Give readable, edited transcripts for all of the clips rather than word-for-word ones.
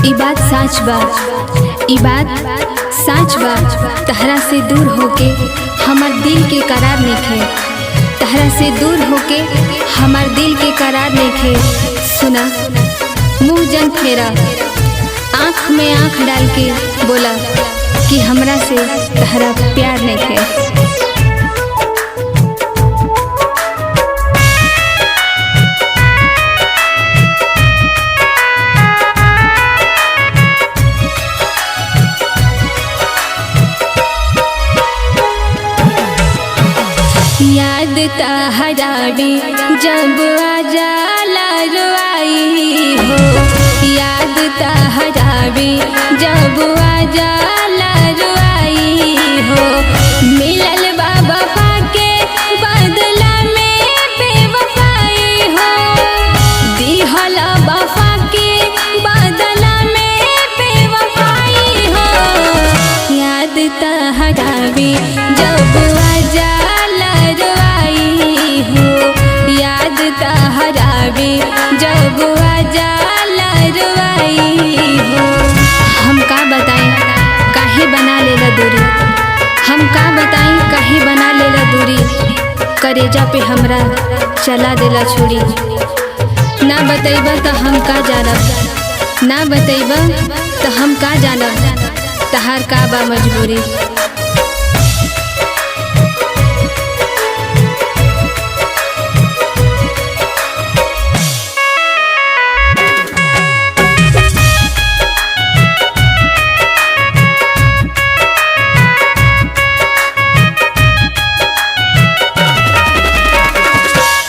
ई बात सच बा, ई बात सच बा। तहरा से दूर होके हमार दिल के करार नइखे, तहरा से दूर होके हमार दिल के करार नइखे। सुना, मुँह जन फेरा, आँख में आँख डाल के बोला कि हमरा से तहरा प्यार नइखे। याद तहरावी जब आ जाला रुआई हो, याद तहरावी जब आ जाला रुआई हो। मिलल बाबा के बदला में बेवफाई हो, दिहल बाबा के बदला में बेवफाई हो। याद तहरावी जब आ जाला हो, याद तहरावी जब आ जाला रुआई हो। हम का बताएं काहे बना लेला दूरी, हम का बताएं काहे बना लेला दूरी। करेजा पे हमरा चला देला छुरी। ना बतैबा तो हम का जानब, ना बतैबा तो हम का जानब तहार का बा मजबूरी।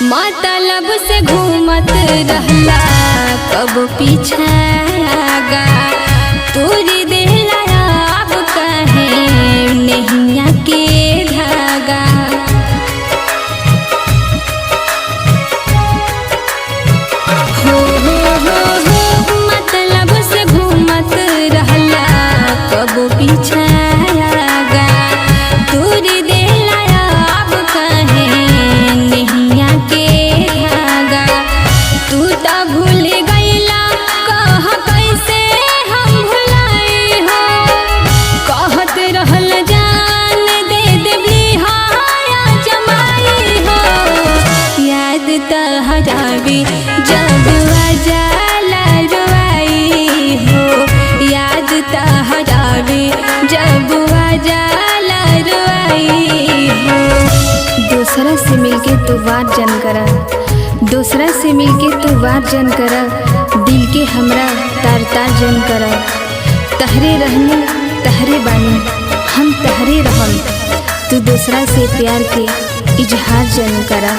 मतलब से घूमत रहला कब पीछागा, तोरी देला अब कहे नैया के धागा। हो मतलब से घूमत रहला कब पीछागा, तोरी देला अब कहे नैया के धागा। तू तो भूल गईला कह कैसे हम भुलाई हो, कहत रहल जान दे देबी हाया जमाई हो। याद तहरावी जब आ जाला रुआई हो, याद तहरावी जब आ जाला रुआई हो। दूसरा से मिलके तू बात जन करा, दूसरा से मिलके तू बात जन करा, दिल के हमरा तार तार जन करा। तहरे रहने तहरे बानी हम तहरे रहम, तू दूसरा से प्यार के इजहार जन करा।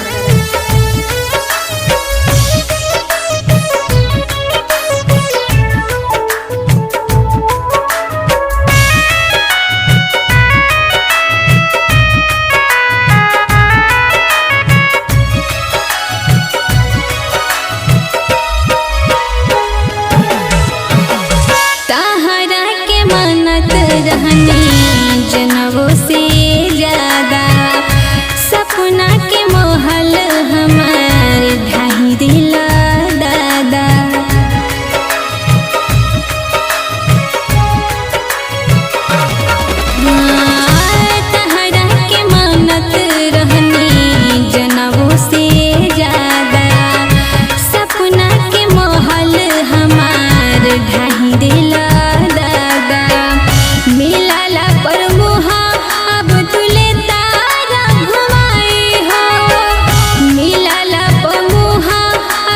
जनवों से ज्यादा सपना के मोहल हमारे ढाई दिला दादा। तहरा के मानत रहनी जनवों से ज्यादा, सपना के मोहल हमारे ढाई दिला दादा। मिलाला पर मुहा अब तुले तारा घुमाई हो, मिलाला पर मुहा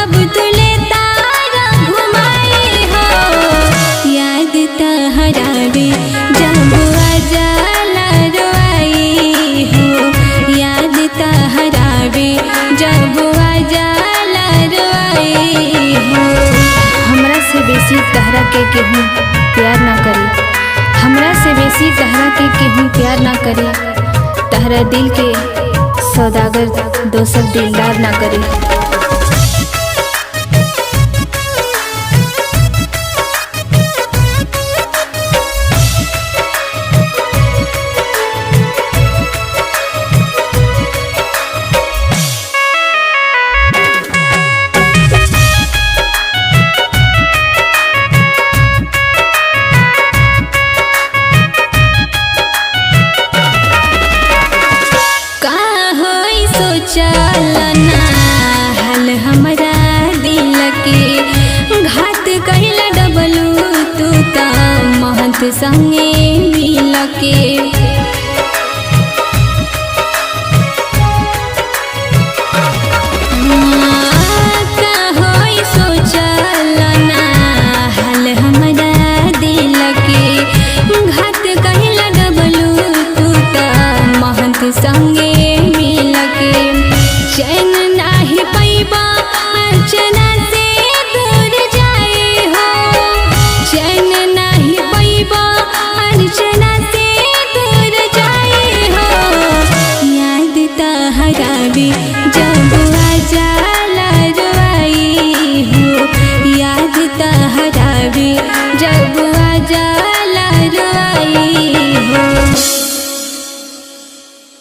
अब तुले तारा घुमाई हो। याद तहरावी जब आ जाला रुआई हो, याद तहरावी जब आ जाला रुआई हो। हमरा से बेसी तहरा के केहू प्यार ना करी, हमरा से बेसी तहरा के केहू प्यार ना करे। तहरा दिल के सौदागर दोसर दिलदार ना करे। संगे मिल के। संगे मिल के चैन नाही पैबा अर्चना से दूर जाए हो, चैन नहीं पैबा अर्चना से दूर जाए हो। याद तहरावी जब आजाला रुआई हो, याद तहरावी जब आजा